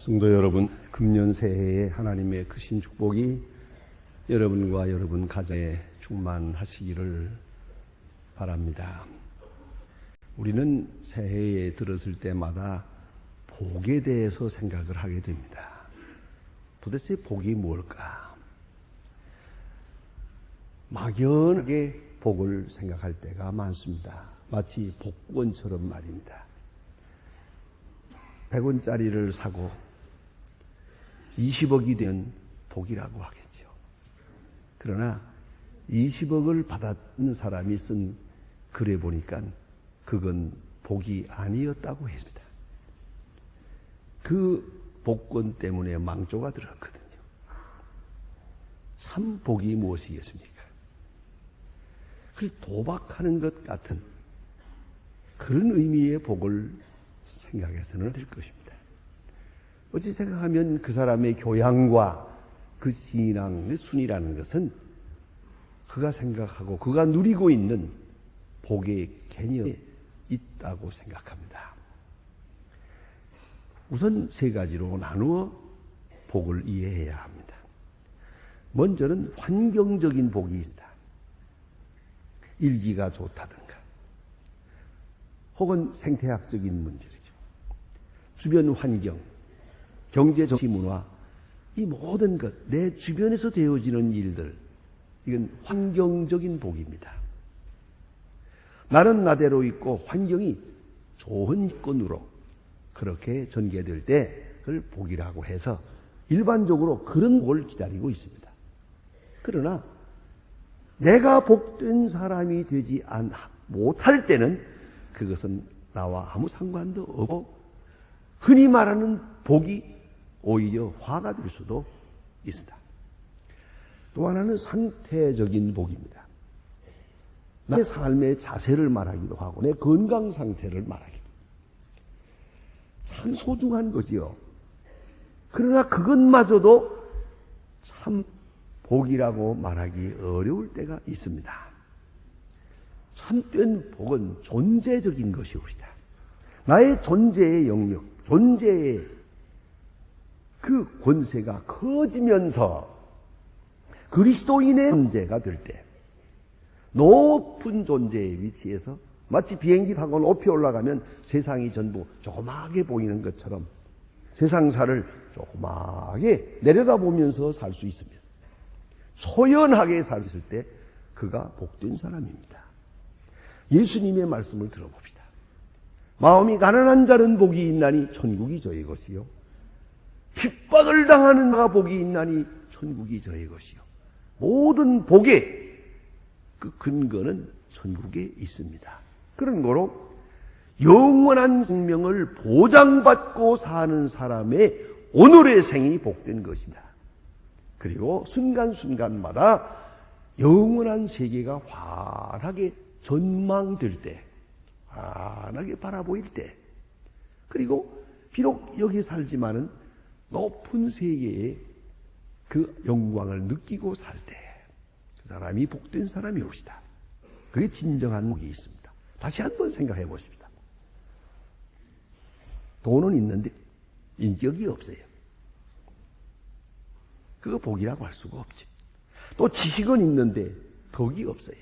성도 여러분, 금년 새해에 하나님의 크신 축복이 여러분과 여러분 가정에 충만하시기를 바랍니다. 우리는 새해에 들었을 때마다 복에 대해서 생각을 하게 됩니다. 도대체 복이 뭘까? 막연하게 복을 생각할 때가 많습니다. 마치 복권처럼 말입니다. 100원짜리를 사고 20억이 된 복이라고 하겠죠. 그러나 20억을 받았는 사람이 쓴 글에 보니까 그건 복이 아니었다고 했습니다. 그 복권 때문에 망조가 들었거든요. 참 복이 무엇이겠습니까? 그 도박하는 것 같은 그런 의미의 복을 생각해서는 될 것입니다. 어찌 생각하면 그 사람의 교양과 그 신앙의 순이라는 것은 그가 생각하고 그가 누리고 있는 복의 개념에 있다고 생각합니다. 우선 세 가지로 나누어 복을 이해해야 합니다. 먼저는 환경적인 복이 있다. 일기가 좋다든가 혹은 생태학적인 문제죠. 주변 환경, 경제, 정치, 문화, 이 모든 것, 내 주변에서 되어지는 일들, 이건 환경적인 복입니다. 나는 나대로 있고 환경이 좋은 건으로 그렇게 전개될 때 그걸 복이라고 해서 일반적으로 그런 복을 기다리고 있습니다. 그러나 내가 복된 사람이 되지 못할 때는 그것은 나와 아무 상관도 없고 흔히 말하는 복이 오히려 화가 될 수도 있습니다. 또 하나는 상태적인 복입니다. 내 삶의 자세를 말하기도 하고 내 건강 상태를 말하기도 참 소중한 거지요. 그러나 그것마저도 참 복이라고 말하기 어려울 때가 있습니다. 참된 복은 존재적인 것이옵니다. 나의 존재의 영역, 존재의 그 권세가 커지면서 그리스도인의 존재가 될 때 높은 존재의 위치에서 마치 비행기 타고 높이 올라가면 세상이 전부 조그맣게 보이는 것처럼 세상사를 조그맣게 내려다보면서 살 수 있으면 소연하게 살 수 있을 때 그가 복된 사람입니다. 예수님의 말씀을 들어봅시다. 마음이 가난한 자는 복이 있나니 천국이 저의 것이요 핍박을 당하는 자가 복이 있나니 천국이 저의 것이요. 모든 복의 그 근거는 천국에 있습니다. 그런 거로 영원한 생명을 보장받고 사는 사람의 오늘의 생이 복된 것입니다. 그리고 순간순간마다 영원한 세계가 환하게 전망될 때, 환하게 바라보일 때, 그리고 비록 여기 살지만은 높은 세계의 그 영광을 느끼고 살 때, 그 사람이 복된 사람이옵시다. 그게 진정한 복이 있습니다. 다시 한번 생각해 보십시다. 돈은 있는데 인격이 없어요. 그거 복이라고 할 수가 없죠. 또 지식은 있는데 덕이 없어요.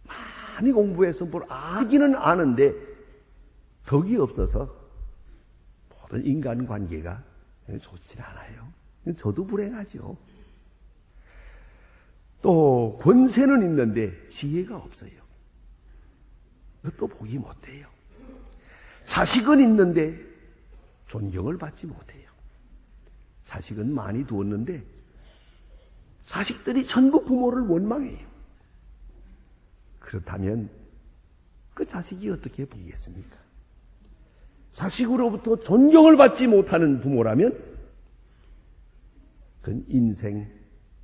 많이 공부해서 뭘 알기는 아는데 덕이 없어서 모든 인간관계가 좋지 않아요. 저도 불행하죠. 또 권세는 있는데 지혜가 없어요. 그것도 복이 못해요. 자식은 있는데 존경을 받지 못해요. 자식은 많이 두었는데 자식들이 전부 부모를 원망해요. 그렇다면 그 자식이 어떻게 복이겠습니까? 자식으로부터 존경을 받지 못하는 부모라면 그건 인생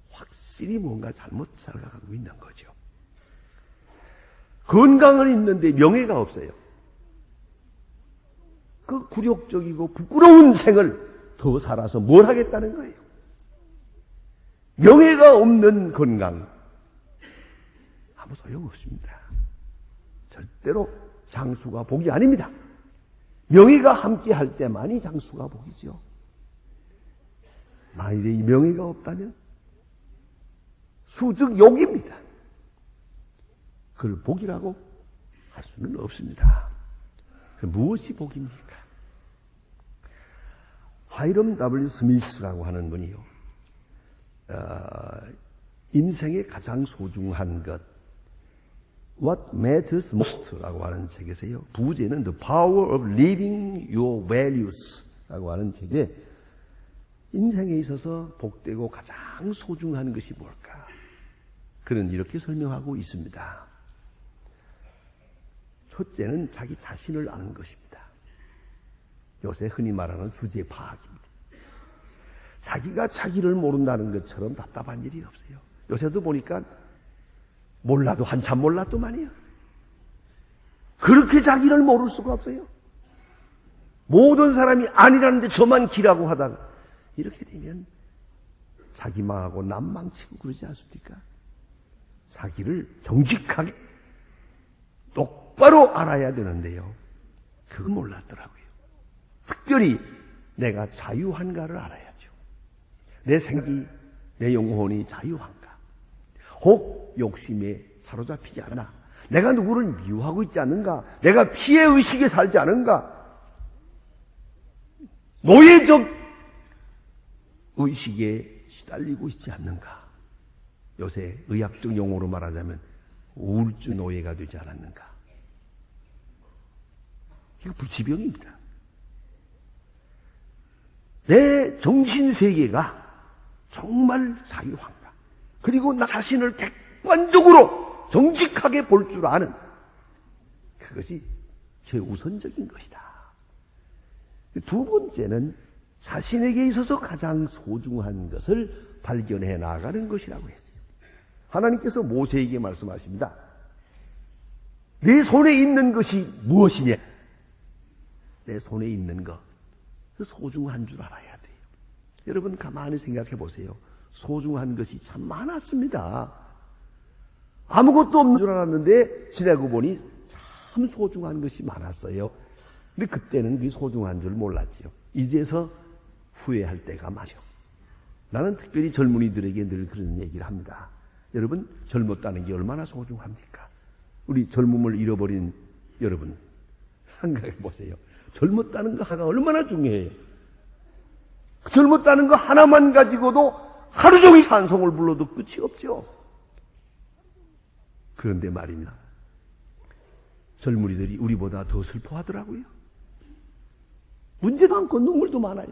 확실히 뭔가 잘못 살아가고 있는 거죠. 건강은 있는데 명예가 없어요. 그 굴욕적이고 부끄러운 생을 더 살아서 뭘 하겠다는 거예요. 명예가 없는 건강 아무 소용없습니다. 절대로 장수가 복이 아닙니다. 명예가 함께 할 때만이 장수가 복이죠. 만일에 이 명예가 없다면 수즉 욕입니다. 그걸 복이라고 할 수는 없습니다. 무엇이 복입니까? 하이럼 W. 스미스라고 하는 분이요, 인생의 가장 소중한 것, What Matters Most라고 하는 책에서요, 부제는 The Power of Living Your Values라고 하는 책에 인생에 있어서 복되고 가장 소중한 것이 뭘까? 그는 이렇게 설명하고 있습니다. 첫째는 자기 자신을 아는 것입니다. 요새 흔히 말하는 주제 파악입니다. 자기가 자기를 모른다는 것처럼 답답한 일이 없어요. 요새도 보니까 몰라도 한참 몰랐더만요. 그렇게 자기를 모를 수가 없어요. 모든 사람이 아니라는데 저만 기라고 하다가 이렇게 되면 자기 망하고 남 망치고 그러지 않습니까? 자기를 정직하게 똑바로 알아야 되는데요, 그거 몰랐더라고요. 특별히 내가 자유한가를 알아야죠. 내 생각이, 내 영혼이 자유한가? 혹 욕심에 사로잡히지 않나? 내가 누구를 미워하고 있지 않는가? 내가 피해의식에 살지 않은가? 노예적 의식에 시달리고 있지 않는가? 요새 의학적 용어로 말하자면 우울증 노예가 되지 않았는가? 이거 불치병입니다. 내 정신세계가 정말 자유한가? 그리고 나 자신을 객관적으로 정직하게 볼 줄 아는, 그것이 최우선적인 것이다. 두 번째는 자신에게 있어서 가장 소중한 것을 발견해 나가는 것이라고 했어요. 하나님께서 모세에게 말씀하십니다. 내 손에 있는 것이 무엇이냐? 내 손에 있는 것, 소중한 줄 알아야 돼요. 여러분 가만히 생각해 보세요. 소중한 것이 참 많았습니다. 아무것도 없는 줄 알았는데 지나고 보니 참 소중한 것이 많았어요. 근데 그때는 그 소중한 줄 몰랐죠. 이제서 후회할 때가 많죠. 나는 특별히 젊은이들에게 늘 그런 얘기를 합니다. 여러분, 젊었다는 게 얼마나 소중합니까? 우리 젊음을 잃어버린 여러분, 생각해 보세요. 젊었다는 거 하나가 얼마나 중요해요. 젊었다는 거 하나만 가지고도 하루 종일 찬송을 불러도 끝이 없죠. 그런데 말입니다, 젊은이들이 우리보다 더 슬퍼하더라고요. 문제도 많고 눈물도 많아요.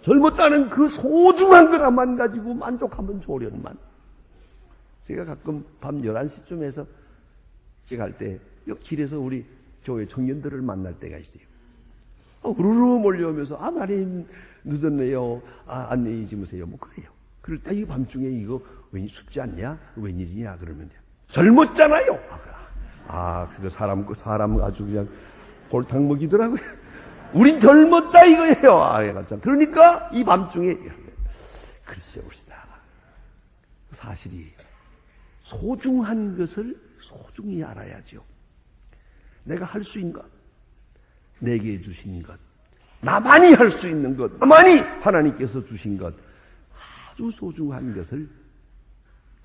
젊었다는 그 소중한 것 하나만 가지고 만족하면 좋으련만. 제가 가끔 밤 11시쯤에서 제가 갈 때 길에서 우리 교회 청년들을 만날 때가 있어요. 우르르 몰려오면서 마님 늦었네요. 안녕히 주무세요. 뭐 그래요. 그럴 때 이 밤중에 이거 왠 춥지 않냐? 웬일이냐? 그러면 돼요. 젊었잖아요. 그거 사람 아주 그냥 골탕 먹이더라고요. 우린 젊었다 이거예요. 그러니까 이 밤중에 그러시죠, 봅시다. 사실이 소중한 것을 소중히 알아야죠. 내가 할 수 있는 것, 내게 주신 것, 나만이 할 수 있는 것, 나만이 하나님께서 주신 것, 아주 소중한 것을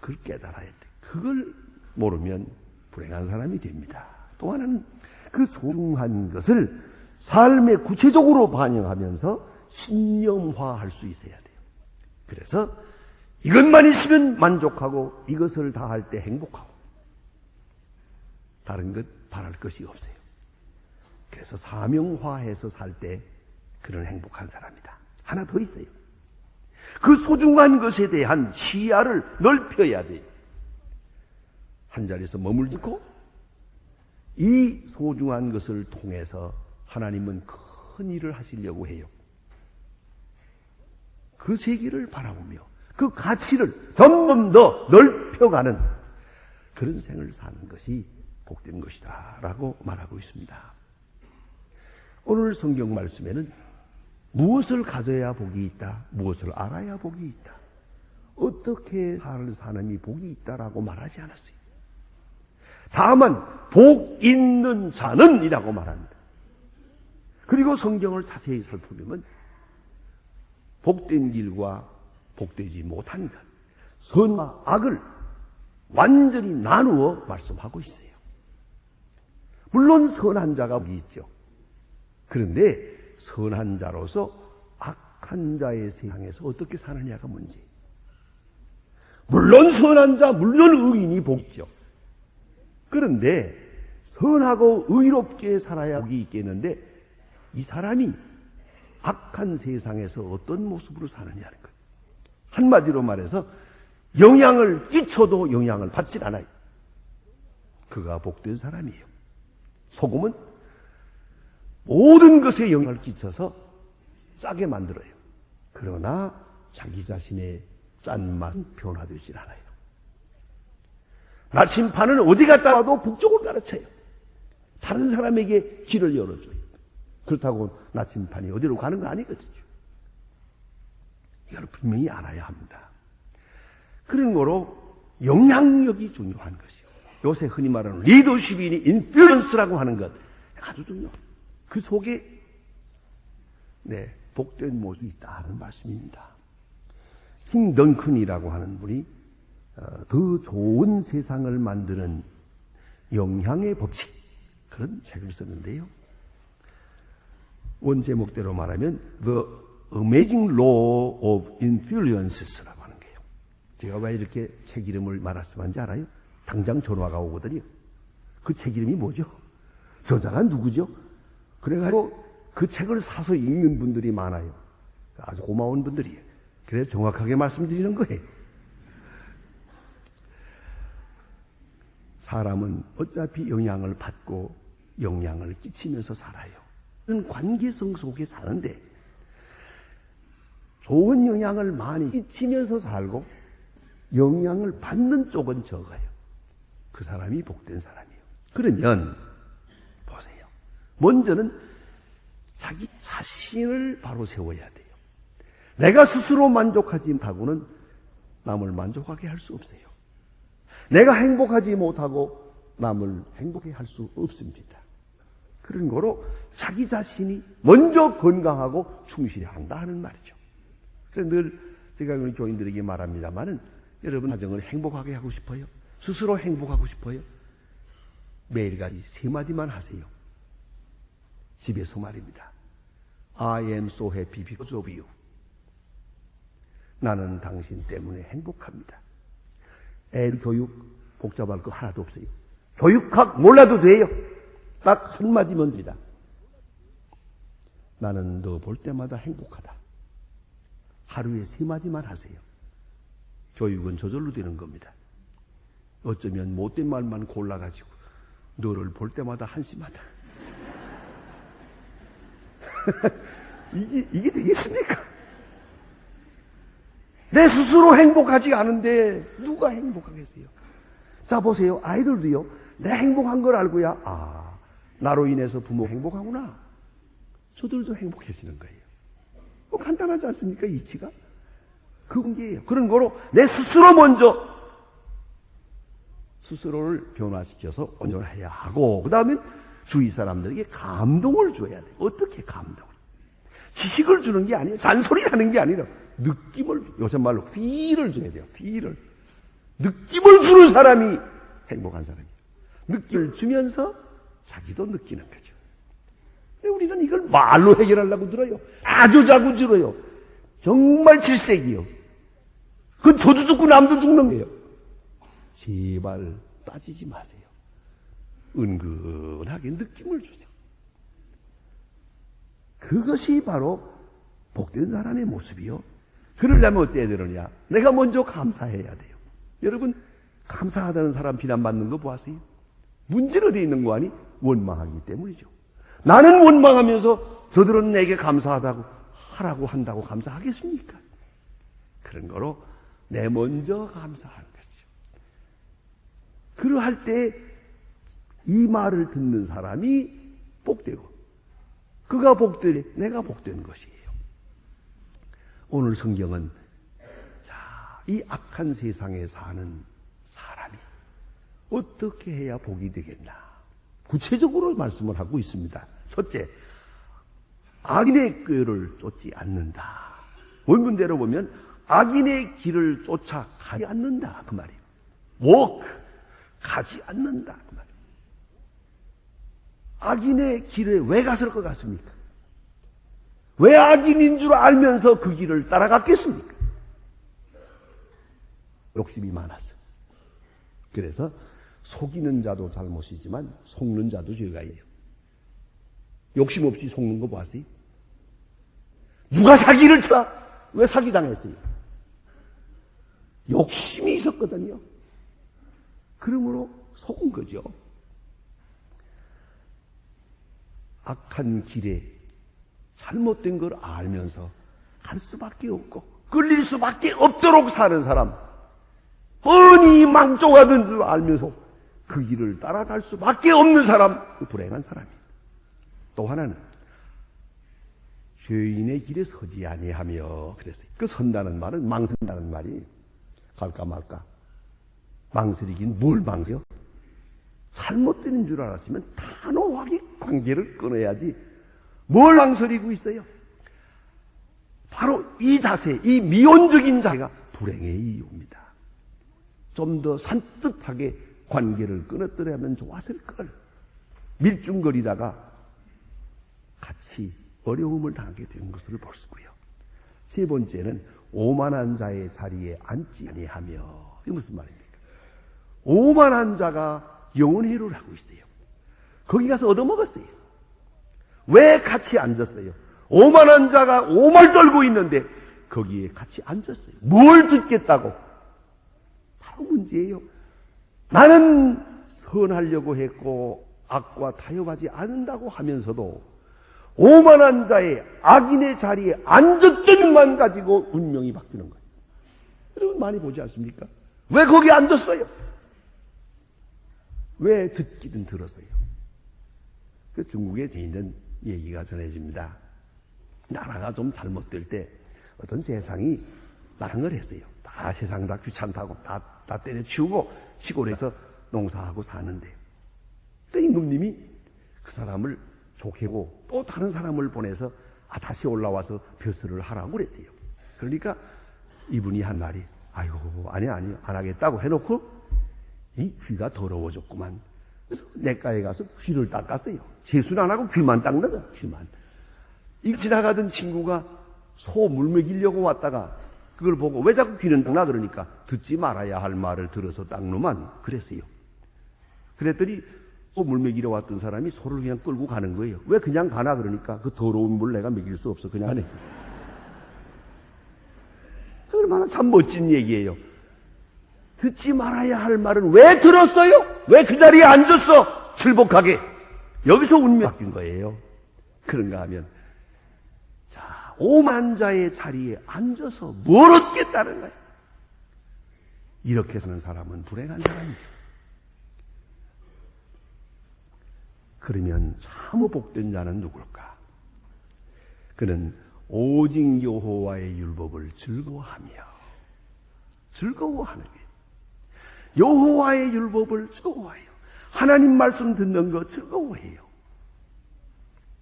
그걸 깨달아야 돼. 그걸 모르면 불행한 사람이 됩니다. 또 하나는 그 소중한 것을 삶에 구체적으로 반영하면서 신념화할 수 있어야 돼요. 그래서 이것만 있으면 만족하고 이것을 다 할 때 행복하고 다른 것 바랄 것이 없어요. 그래서 사명화해서 살 때 그런 행복한 사람이다. 하나 더 있어요. 그 소중한 것에 대한 시야를 넓혀야 돼요. 한 자리에서 머물지 않고 이 소중한 것을 통해서 하나님은 큰 일을 하시려고 해요. 그 세계를 바라보며 그 가치를 점점 더 넓혀가는 그런 생을 사는 것이 복된 것이다 라고 말하고 있습니다. 오늘 성경 말씀에는 무엇을 가져야 복이 있다, 무엇을 알아야 복이 있다, 어떻게 살 사람이 복이 있다라고 말하지 않았어요. 다만 복 있는 자는 이라고 말합니다. 그리고 성경을 자세히 살펴보면 복된 길과 복되지 못한 것, 선과 악을 완전히 나누어 말씀하고 있어요. 물론 선한 자가 있죠. 그런데 선한 자로서 악한 자의 세상에서 어떻게 사느냐가 문제. 물론 선한 자, 물론 의인이 복이죠. 그런데 선하고 의롭게 살아야 복이 있겠는데 이 사람이 악한 세상에서 어떤 모습으로 사느냐는 거예요. 한마디로 말해서 영향을 끼쳐도 영향을 받질 않아요. 그가 복된 사람이에요. 소금은 모든 것에 영향을 끼쳐서 짜게 만들어요. 그러나 자기 자신의 짠맛은 변화되질 않아요. 나침반은 어디 갔다 와도 북쪽을 가르쳐요. 다른 사람에게 길을 열어줘요. 그렇다고 나침반이 어디로 가는 거 아니거든요. 이걸 분명히 알아야 합니다. 그런 거로 영향력이 중요한 것이요. 요새 흔히 말하는 리더십이니 인플루언스라고 하는 것 아주 중요해요. 그 속에 복된 모습이 있다는 말씀입니다. 킹 덩컨이라고 하는 분이 더 좋은 세상을 만드는 영향의 법칙 그런 책을 썼는데요. 원 제목대로 말하면 The Amazing Law of Influences라고 하는 거예요. 제가 왜 이렇게 책 이름을 말씀한지 알아요? 당장 전화가 오거든요. 그 책 이름이 뭐죠? 저자가 누구죠? 그래가지고 그 책을 사서 읽는 분들이 많아요. 아주 고마운 분들이에요. 그래서 정확하게 말씀드리는 거예요. 사람은 어차피 영향을 받고 영향을 끼치면서 살아요. 그런 관계성 속에 사는데 좋은 영향을 많이 끼치면서 살고 영향을 받는 쪽은 적어요. 그 사람이 복된 사람이에요. 그러면 보세요. 먼저는 자기 자신을 바로 세워야 돼요. 내가 스스로 만족하지 못하고는 남을 만족하게 할 수 없어요. 내가 행복하지 못하고 남을 행복하게 할 수 없습니다. 그런 거로 자기 자신이 먼저 건강하고 충실해야 한다 하는 말이죠. 그래서 늘 제가 우리 교인들에게 말합니다만은 여러분 가정을 행복하게 하고 싶어요? 스스로 행복하고 싶어요? 매일같이 세 마디만 하세요. 집에서 말입니다. I am so happy because of you. 나는 당신 때문에 행복합니다. 애들 교육 복잡할 거 하나도 없어요. 교육학 몰라도 돼요. 딱 한마디면 됩니다. 나는 너 볼 때마다 행복하다. 하루에 세 마디만 하세요. 교육은 저절로 되는 겁니다. 어쩌면 못된 말만 골라가지고 너를 볼 때마다 한심하다. 이게 되겠습니까? 내 스스로 행복하지 않은데 누가 행복하겠어요? 자 보세요. 아이들도요. 내 행복한 걸 알고야 나로 인해서 부모 행복하구나. 저들도 행복해지는 거예요. 뭐 간단하지 않습니까? 이치가? 그 관계예요. 그런 거로 내 스스로 먼저 스스로를 변화시켜서 온전해야 하고 그 다음에 주위 사람들에게 감동을 줘야 돼요. 어떻게 감동을? 지식을 주는 게 아니에요. 잔소리하는 게 아니라 느낌을 요새 말로 필을 줘야 돼요. 필을. 느낌을 주는 사람이 행복한 사람이에요. 느낌을 주면서 자기도 느끼는 거죠. 우리는 이걸 말로 해결하려고 들어요. 아주 자꾸 들어요. 정말 질색이요. 그건 저도 죽고 남도 죽는 거예요. 제발 따지지 마세요. 은근하게 느낌을 주세요. 그것이 바로 복된 사람의 모습이요. 그러려면 어째야 되느냐? 내가 먼저 감사해야 돼요. 여러분, 감사하다는 사람 비난받는 거 보았어요? 문제는 어디에 있는 거 아니? 원망하기 때문이죠. 나는 원망하면서 저들은 내게 감사하다고 하라고 한다고 감사하겠습니까? 그런 거로 내 먼저 감사하는 거죠. 그러할 때 이 말을 듣는 사람이 복되고 그가 복되니 내가 복된 것이에요. 오늘 성경은 이 악한 세상에 사는 사람이 어떻게 해야 복이 되겠나? 구체적으로 말씀을 하고 있습니다. 첫째, 악인의 꾀를 쫓지 않는다. 원문대로 보면 악인의 길을 쫓아 가지 않는다 그 말이에요. walk, 가지 않는다 그 말이에요. 악인의 길에 왜 갔을 것 같습니까? 왜 악인인 줄 알면서 그 길을 따라갔겠습니까? 욕심이 많았어. 그래서 속이는 자도 잘못이지만 속는 자도 죄가 있어요. 욕심 없이 속는 거 보았어요? 누가 사기를 쳐? 왜 사기당했어요? 욕심이 있었거든요. 그러므로 속은 거죠. 악한 길에 잘못된 걸 알면서 갈 수밖에 없고 끌릴 수밖에 없도록 사는 사람, 뻔히 망조가든 줄 알면서 그 길을 따라갈 수밖에 없는 사람, 그 불행한 사람이에요. 또 하나는 죄인의 길에 서지 아니하며 그랬어요. 그 선다는 말은 망선다는 말이 갈까 말까. 망설이긴 뭘 망설여? 잘못되는 줄 알았으면 단호하게 관계를 끊어야지 뭘 망설이고 있어요? 바로 이 자세, 이 미온적인 자세가 불행의 이유입니다. 좀 더 산뜻하게 관계를 끊었더라면 좋았을 걸. 밀중거리다가 같이 어려움을 당하게 된 것을 볼 수고요. 세 번째는 오만한 자의 자리에 앉지 아니하며. 이게 무슨 말입니까? 오만한 자가 영혼회로를 하고 있어요. 거기 가서 얻어먹었어요. 왜 같이 앉았어요? 오만한 자가 오말 떨고 있는데 거기에 같이 앉았어요. 뭘 듣겠다고? 바로 문제예요. 나는 선하려고 했고 악과 타협하지 않는다고 하면서도 오만한 자의 악인의 자리에 앉았던 것만 가지고 운명이 바뀌는 거예요. 여러분 많이 보지 않습니까? 왜 거기 앉았어요? 왜 듣기는 들었어요? 그 중국에 있는 얘기가 전해집니다. 나라가 좀 잘못될 때 어떤 세상이 망을 했어요. 다 세상 다 귀찮다고 다 때려치우고 시골에서 농사하고 사는데 그 임금님이 그 사람을 좋게 보고 또 다른 사람을 보내서 다시 올라와서 벼슬을 하라고 그랬어요. 그러니까 이분이 한 말이 아유 아니 안 하겠다고 해놓고 이 귀가 더러워졌구만. 그래서 내과에 가서 귀를 닦았어요. 세수는 안 하고 귀만 닦는 거야. 귀만. 이 지나가던 친구가 소 물 먹이려고 왔다가 그걸 보고 왜 자꾸 귀는 닦나 그러니까 듣지 말아야 할 말을 들어서 닦노만 그랬어요. 그랬더니 소 물 먹이러 왔던 사람이 소를 그냥 끌고 가는 거예요. 왜 그냥 가나 그러니까 그 더러운 물 내가 먹일 수 없어 그냥 하네. 얼마나 참 멋진 얘기예요. 듣지 말아야 할 말은 왜 들었어요? 왜 그 자리에 앉았어? 출복하게. 여기서 운명 바뀐 거예요. 그런가 하면 자 오만 자의 자리에 앉아서 뭘 얻겠다는 거예요. 이렇게 사는 사람은 불행한 사람이에요. 그러면 참 복된 자는 누굴까? 그는 오직 여호와의 율법을 즐거워하는 거예요. 여호와의 율법을 즐거워해요. 하나님 말씀 듣는 거 즐거워해요.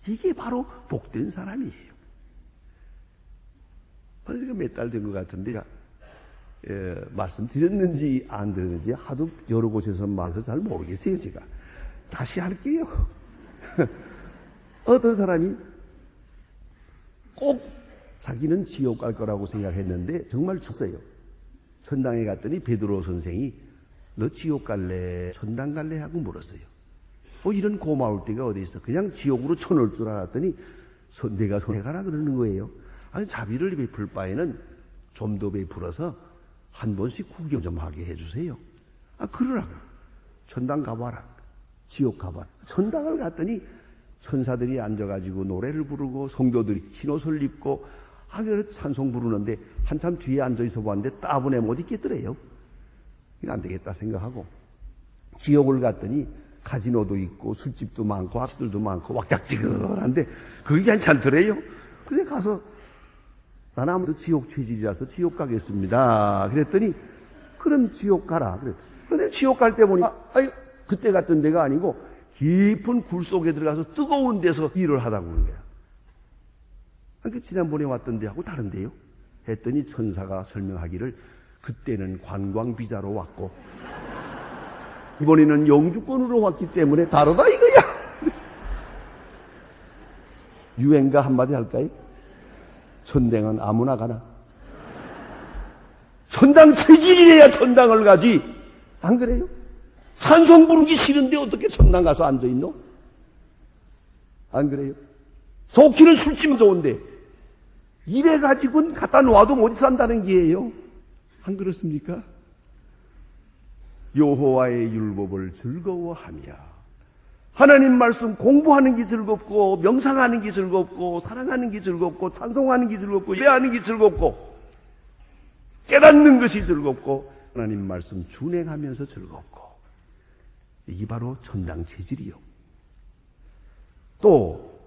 이게 바로 복된 사람이에요. 벌써 몇 달 된 것 같은데 말씀드렸는지 안 드렸는지 하도 여러 곳에서 말해서 잘 모르겠어요. 제가 다시 할게요. 어떤 사람이 꼭 자기는 지옥 갈 거라고 생각했는데 정말 죽었어요. 천당에 갔더니 베드로 선생이 너 지옥 갈래? 천당 갈래? 하고 물었어요. 이런 고마울 때가 어디 있어? 그냥 지옥으로 쳐놓을 줄 알았더니 내가 손에 가라 그러는 거예요. 아니 자비를 베풀 바에는 좀 더 베풀어서 한 번씩 구경 좀 하게 해주세요. 그러라고. 천당 가봐라. 지옥 가봐라. 천당을 갔더니 천사들이 앉아가지고 노래를 부르고 성도들이 흰옷을 입고 찬송 부르는데 한참 뒤에 앉아있어 봤는데 따분해 못 있겠더래요. 이거 안 되겠다 생각하고 지옥을 갔더니 카지노도 있고 술집도 많고 학들도 많고 왁작지근한데 그게 괜찮더래요. 그래 가서 나는 아무래도 지옥 체질이라서 지옥 가겠습니다. 그랬더니 그럼 지옥 가라. 그래. 근데 지옥 갈 때 보니까, 그때 갔던 데가 아니고, 깊은 굴 속에 들어가서 뜨거운 데서 일을 하다 보는 거야. 그러니까 지난번에 왔던 데하고 다른데요? 했더니 천사가 설명하기를, 그때는 관광 비자로 왔고, 이번에는 영주권으로 왔기 때문에 다르다 이거야. 유행가 한마디 할까요? 천당은 아무나 가나. 천당 체질이래야 천당을 가지. 안 그래요? 찬송 부르기 싫은데 어떻게 천당 가서 앉아있노? 안 그래요? 좋기는 술집 좋은데 이래가지고는 갖다 놓아도 못 산다는 게예요. 안 그렇습니까? 여호와의 율법을 즐거워하며 하나님 말씀 공부하는 게 즐겁고, 명상하는 게 즐겁고, 사랑하는 게 즐겁고, 찬송하는 게 즐겁고, 예배하는 게 즐겁고, 깨닫는 것이 즐겁고, 하나님 말씀 준행하면서 즐겁고, 이게 바로 천당 체질이요. 또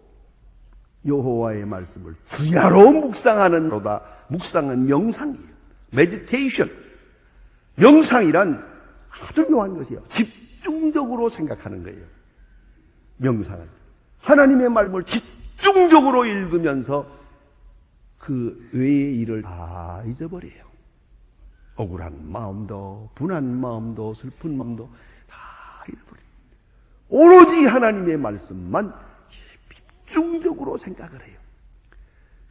여호와의 말씀을 주야로 묵상하는 로다. 묵상은 명상이에요. 메디테이션. 명상이란 아주 묘한 것이에요. 집중적으로 생각하는 거예요. 명상은 하나님의 말씀을 집중적으로 읽으면서 그 외의 일을 다 잊어버려요. 억울한 마음도, 분한 마음도, 슬픈 마음도 다 잃어버려요. 오로지 하나님의 말씀만 집중적으로 생각을 해요.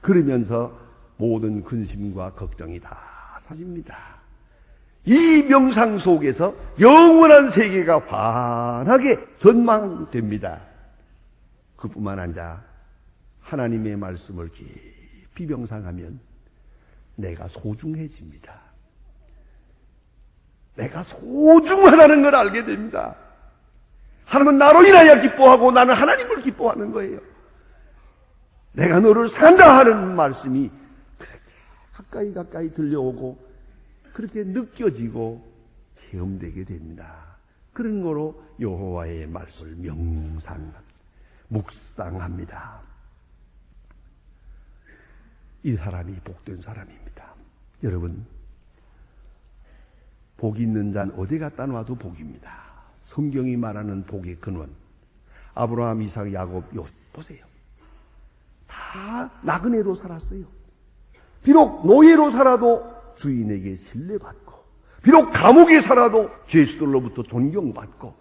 그러면서 모든 근심과 걱정이 다 사라집니다. 이 명상 속에서 영원한 세계가 환하게 전망됩니다. 그뿐만 아니라 하나님의 말씀을 깊이 명상하면 내가 소중해집니다. 내가 소중하다는 걸 알게 됩니다. 하나님은 나로 인하여 기뻐하고 나는 하나님을 기뻐하는 거예요. 내가 너를 산다 하는 말씀이 그렇게 가까이 들려오고 그렇게 느껴지고 체험되게 됩니다. 그런 거로 여호와의 말씀을 묵상합니다. 이 사람이 복된 사람입니다. 여러분, 복 있는 자는 어디 갖다 놔도 복입니다. 성경이 말하는 복의 근원, 아브라함, 이삭, 야곱, 요셉 보세요. 다 나그네로 살았어요. 비록 노예로 살아도 주인에게 신뢰받고, 비록 감옥에 살아도 죄수들로부터 존경받고,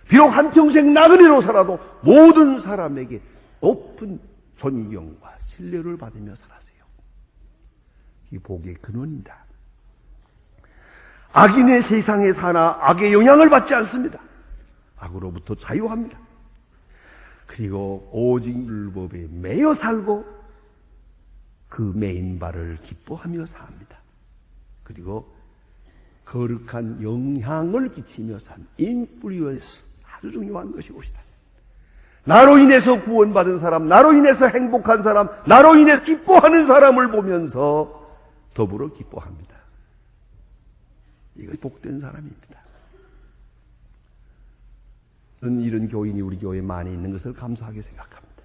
비록 한평생 나그네로 살아도 모든 사람에게 높은 존경과 신뢰를 받으며 살았어요. 이 복의 근원입니다. 악인의 세상에 사나 악의 영향을 받지 않습니다. 악으로부터 자유합니다. 그리고 오직 율법에 매여 살고 그 매인 바를 기뻐하며 삽니다. 그리고 거룩한 영향을 끼치며 산 인플루언스, 아주 중요한 것이 것이다. 나로 인해서 구원받은 사람, 나로 인해서 행복한 사람, 나로 인해 기뻐하는 사람을 보면서 더불어 기뻐합니다. 이거 복된 사람입니다. 저는 이런 교인이 우리 교회에 많이 있는 것을 감사하게 생각합니다.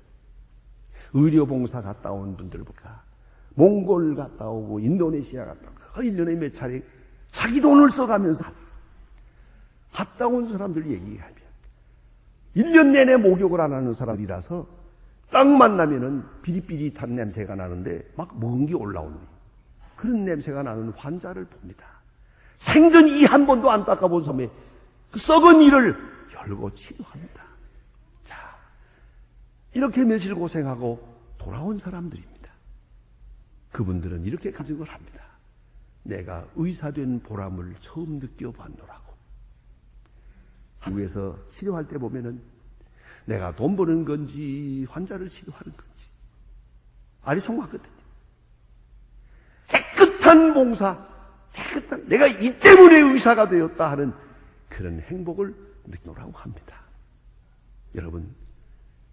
의료봉사 갔다 온 분들 보니까 몽골 갔다 오고 인도네시아 갔다 오고 1년에 몇 차례 자기 돈을 써가면서 갔다 온 사람들 얘기하면 1년 내내 목욕을 안 하는 사람이라서 딱 만나면은 비릿비릿한 냄새가 나는데 막 먹은 게 올라오는 그런 냄새가 나는 환자를 봅니다. 생전 이 한 번도 안 닦아본 사람의 그 썩은 이를 열고 치료합니다. 자, 이렇게 며칠 고생하고 돌아온 사람들입니다. 그분들은 이렇게 가정을 합니다. 내가 의사된 보람을 처음 느껴봤노라고. 한국에서 치료할 때 보면은 내가 돈 버는 건지 환자를 치료하는 건지 아리송하거든요. 깨끗한 봉사, 깨끗한, 내가 이 때문에 의사가 되었다 하는 그런 행복을 느끼노라고 합니다. 여러분,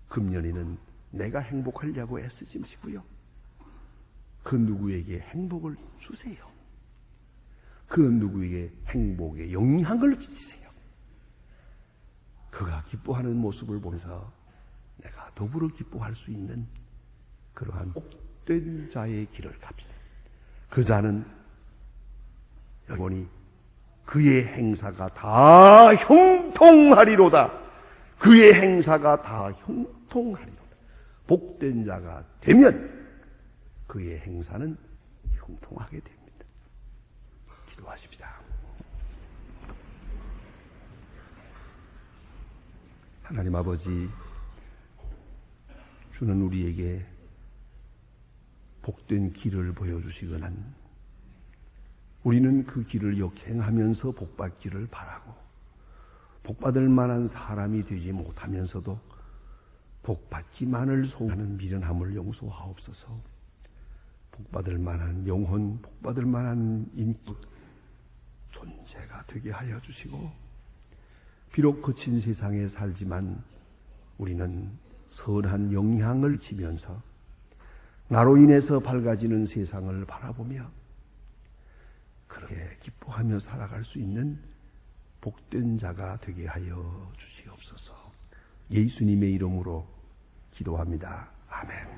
금년에는 내가 행복하려고 애쓰지 마시고요. 그 누구에게 행복을 주세요. 그 누구에게 행복의 영향을 끼치세요. 그가 기뻐하는 모습을 보면서 내가 더불어 기뻐할 수 있는 그러한 복된 자의 길을 갑시다. 그 자는 영원히 그의 행사가 다 형통하리로다. 그의 행사가 다 형통하리로다. 복된 자가 되면 그의 행사는 형통하게 됩니다. 기도하십시다. 하나님 아버지, 주는 우리에게 복된 길을 보여주시거든 우리는 그 길을 역행하면서 복받기를 바라고, 복받을 만한 사람이 되지 못하면서도 복받기만을 소원하는 미련함을 용서하옵소서. 복받을 만한 영혼, 복받을 만한 인격, 존재가 되게 하여 주시고, 비록 거친 세상에 살지만 우리는 선한 영향을 지면서 나로 인해서 밝아지는 세상을 바라보며 그렇게 기뻐하며 살아갈 수 있는 복된 자가 되게 하여 주시옵소서. 예수님의 이름으로 기도합니다. 아멘.